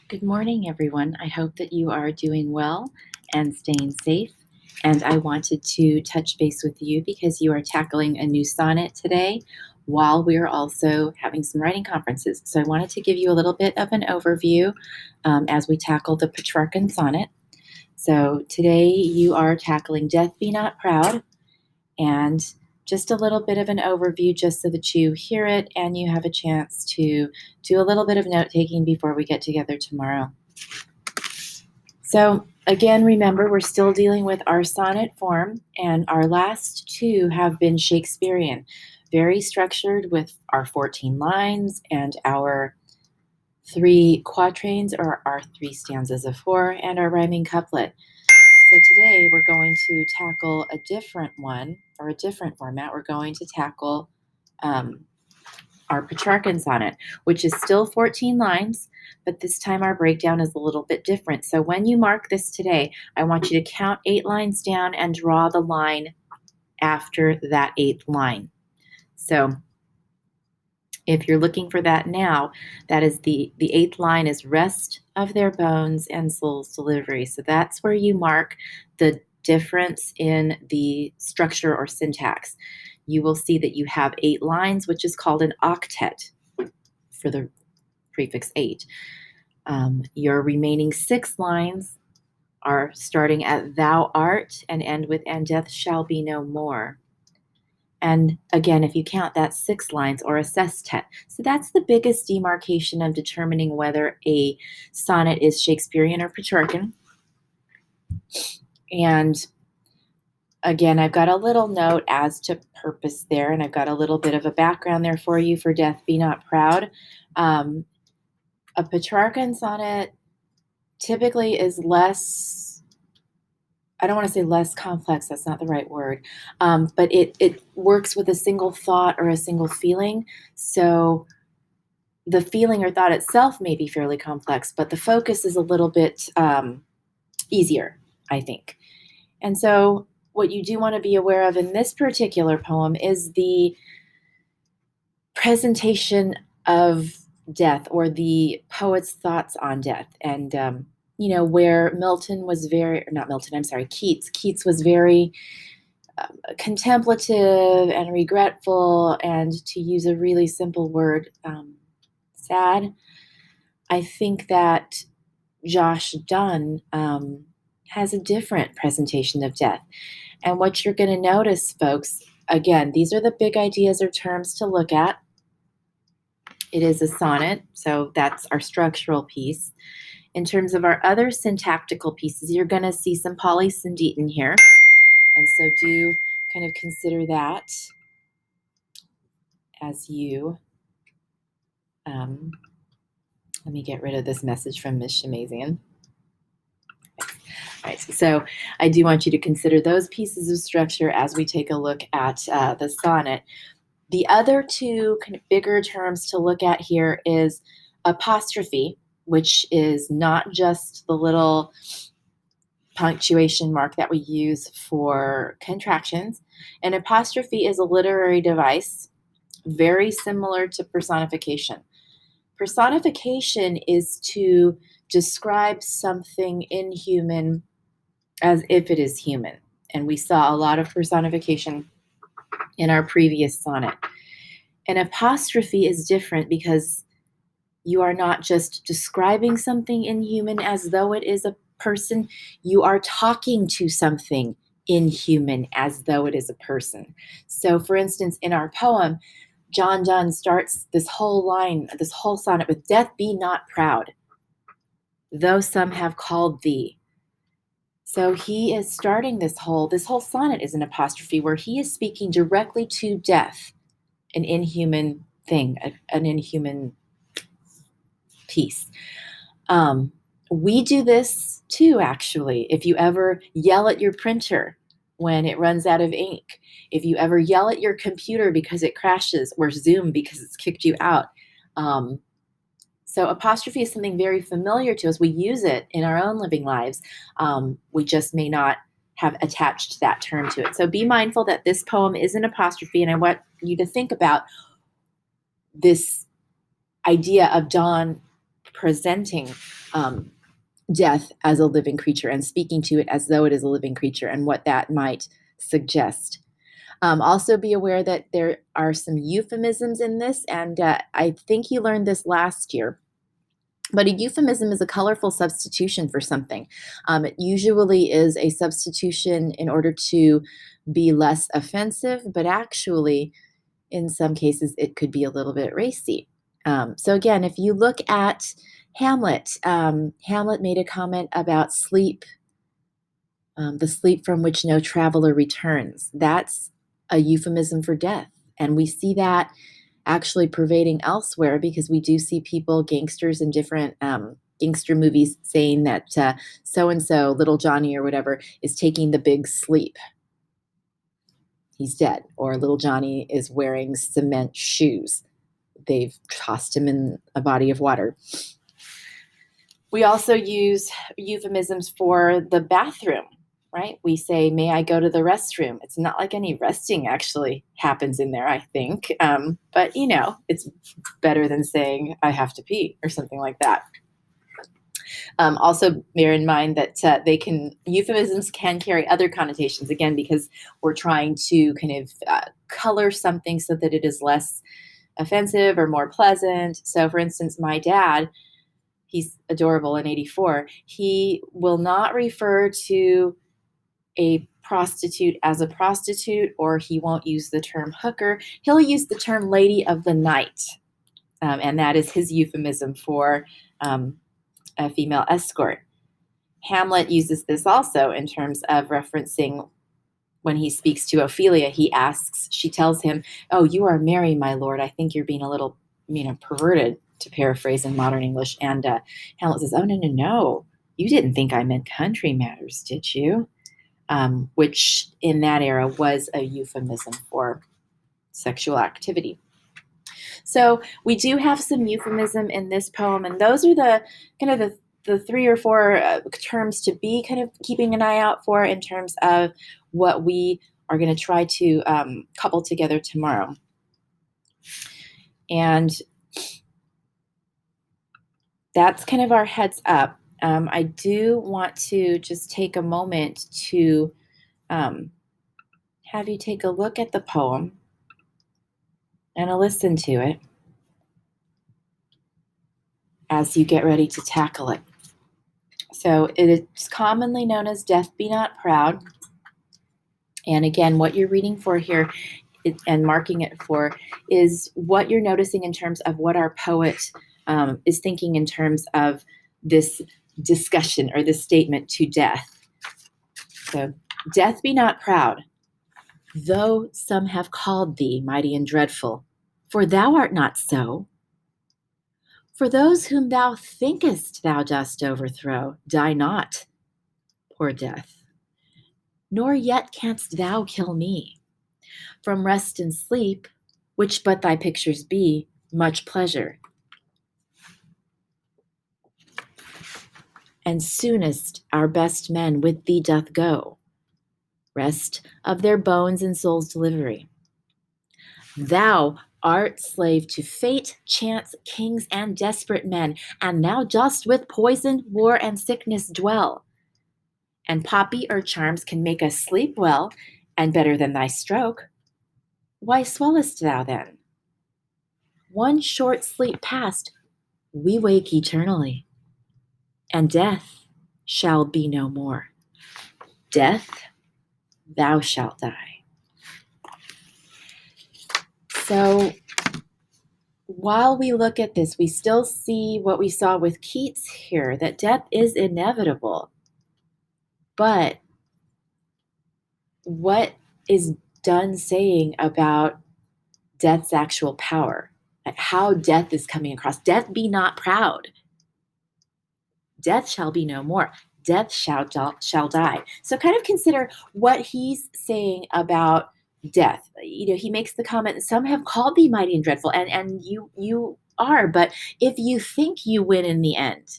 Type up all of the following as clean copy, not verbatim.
Good morning, everyone. I hope that you are doing well and staying safe. And I wanted to touch base with you because you are tackling a new sonnet today while we are also having some writing conferences. So I wanted to give you a little bit of an overview as we tackle the Petrarchan sonnet. So today you are tackling Death Be Not Proud, and just a little bit of an overview just so that you hear it and you have a chance to do a little bit of note taking before we get together tomorrow. So again, remember, we're still dealing with our sonnet form, and our last two have been Shakespearean, very structured with our 14 lines and our 3 quatrains, or our 3 stanzas of 4, and our rhyming couplet. So today we're going to tackle a different one, or a different format. We're going to tackle our Petrarchan sonnet, which is still 14 lines, but this time our breakdown is a little bit different. So when you mark this today, I want you to count 8 lines down and draw the line after that 8th line. So if you're looking for that now, that is the 8th line is rest of their bones and soul's delivery. So that's where you mark the difference in the structure or syntax. You will see that you have 8 lines, which is called an octet for the prefix 8. Your remaining 6 lines are starting at thou art and end with and death shall be no more. And again, if you count, that's 6 lines, or a sestet. So that's the biggest demarcation of determining whether a sonnet is Shakespearean or Petrarchan. And again, I've got a little note as to purpose there, and I've got a little bit of a background there for you for Death Be Not Proud. A Petrarchan sonnet typically is less, I don't want to say less complex, that's not the right word, but it works with a single thought or a single feeling. So the feeling or thought itself may be fairly complex, but the focus is a little bit easier, I think. And so what you do want to be aware of in this particular poem is the presentation of death, or the poet's thoughts on death. And where Keats was very contemplative and regretful, and to use a really simple word, sad. I think that Josh Donne has a different presentation of death. And what you're going to notice, folks, again, these are the big ideas or terms to look at. It is a sonnet, so that's our structural piece. In terms of our other syntactical pieces, you're going to see some polysyndeton in here. And so do kind of consider that as you, let me get rid of this message from Miss Shemazian. All right, so I do want you to consider those pieces of structure as we take a look at the sonnet. The other 2 kind of bigger terms to look at here is apostrophe, which is not just the little punctuation mark that we use for contractions. An apostrophe is a literary device very similar to personification. Personification is to describe something inhuman as if it is human. And we saw a lot of personification in our previous sonnet. An apostrophe is different because you are not just describing something inhuman as though it is a person, you are talking to something inhuman as though it is a person. So for instance, in our poem, John Donne starts this whole sonnet with death be not proud, though some have called thee. So he is starting this whole sonnet is an apostrophe where he is speaking directly to death, an inhuman thing, an inhuman piece. We do this too, actually. If you ever yell at your printer when it runs out of ink, if you ever yell at your computer because it crashes, or Zoom because it's kicked you out. So apostrophe is something very familiar to us. We use it in our own living lives. We just may not have attached that term to it. So be mindful that this poem is an apostrophe, and I want you to think about this idea of Donne presenting death as a living creature and speaking to it as though it is a living creature and what that might suggest. Also be aware that there are some euphemisms in this, and I think you learned this last year. But a euphemism is a colorful substitution for something. It usually is a substitution in order to be less offensive, but actually, in some cases, it could be a little bit racy. So again, if you look at Hamlet, Hamlet made a comment about sleep, the sleep from which no traveler returns. That's a euphemism for death. And we see that actually pervading elsewhere because we do see people, gangsters in different gangster movies saying that so-and-so, little Johnny or whatever, is taking the big sleep. He's dead. Or little Johnny is wearing cement shoes. They've tossed him in a body of water. We also use euphemisms for the bathroom, right? We say, may I go to the restroom? It's not like any resting actually happens in there, I think. But, it's better than saying I have to pee or something like that. Also bear in mind that euphemisms can carry other connotations, again, because we're trying to kind of color something so that it is less offensive or more pleasant. So for instance, my dad, he's adorable in 84, he will not refer to a prostitute as a prostitute, or he won't use the term hooker. He'll use the term lady of the night, and that is his euphemism for a female escort. Hamlet uses this also in terms of referencing when he speaks to Ophelia. She tells him, "Oh, you are merry, my lord. I think you're being a little, perverted," to paraphrase in modern English. And Hamlet says, "Oh, no, no, no. You didn't think I meant country matters, did you?" Which in that era was a euphemism for sexual activity. So we do have some euphemism in this poem, and those are the kind of the 3 or 4 terms to be kind of keeping an eye out for in terms of what we are going to try to couple together tomorrow. And that's kind of our heads up. I do want to just take a moment to have you take a look at the poem and a listen to it as you get ready to tackle it. So it is commonly known as Death Be Not Proud. And again, what you're reading for here and marking it for is what you're noticing in terms of what our poet is thinking in terms of this discussion or this statement to death. So, death be not proud, though some have called thee mighty and dreadful, for thou art not so. For those whom thou thinkest thou dost overthrow die not, poor death, nor yet canst thou kill me. From rest and sleep, which but thy pictures be, much pleasure. And soonest our best men with thee doth go, rest of their bones and souls' delivery. Thou art slave to fate, chance, kings, and desperate men, and thou dost with poison, war, and sickness dwell. And poppy or charms can make us sleep well, and better than thy stroke. Why swellest thou then? One short sleep past, we wake eternally, and death shall be no more. Death, thou shalt die. So while we look at this, we still see what we saw with Keats here, that death is inevitable. But what is Donne saying about death's actual power? How death is coming across. Death be not proud. Death shall be no more. Death shall die. So kind of consider what he's saying about death. He makes the comment, some have called thee mighty and dreadful, and you are, but if you think you win in the end,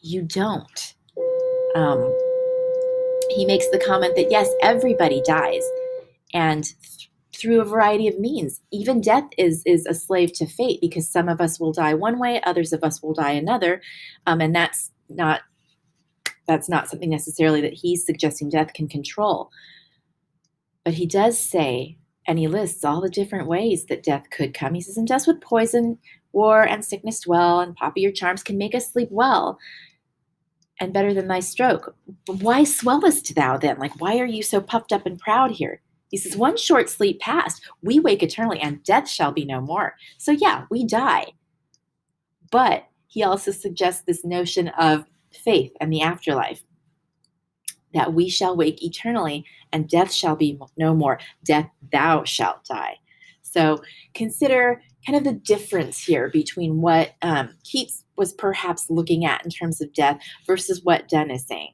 you don't. He makes the comment that yes, everybody dies, and through a variety of means. Even death is a slave to fate, because some of us will die one way, others of us will die another, and that's not something necessarily that he's suggesting death can control. But he does say, and he lists all the different ways that death could come. He says, "And death with poison, war, and sickness dwell, and popular charms can make us sleep well, and better than thy stroke. But why swellest thou then? Like, why are you so puffed up and proud here?" He says, "One short sleep past, we wake eternally, and death shall be no more." So yeah, we die. But he also suggests this notion of faith and the afterlife, that we shall wake eternally, and death shall be no more. Death, thou shalt die. So consider kind of the difference here between what Keats was perhaps looking at in terms of death versus what Donne is saying.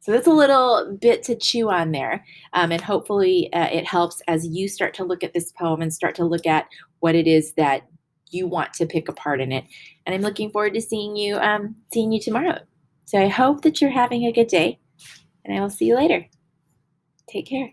So that's a little bit to chew on there, and hopefully it helps as you start to look at this poem and start to look at what it is that you want to pick apart in it. And I'm looking forward to seeing you tomorrow. So I hope that you're having a good day, and I will see you later. Take care.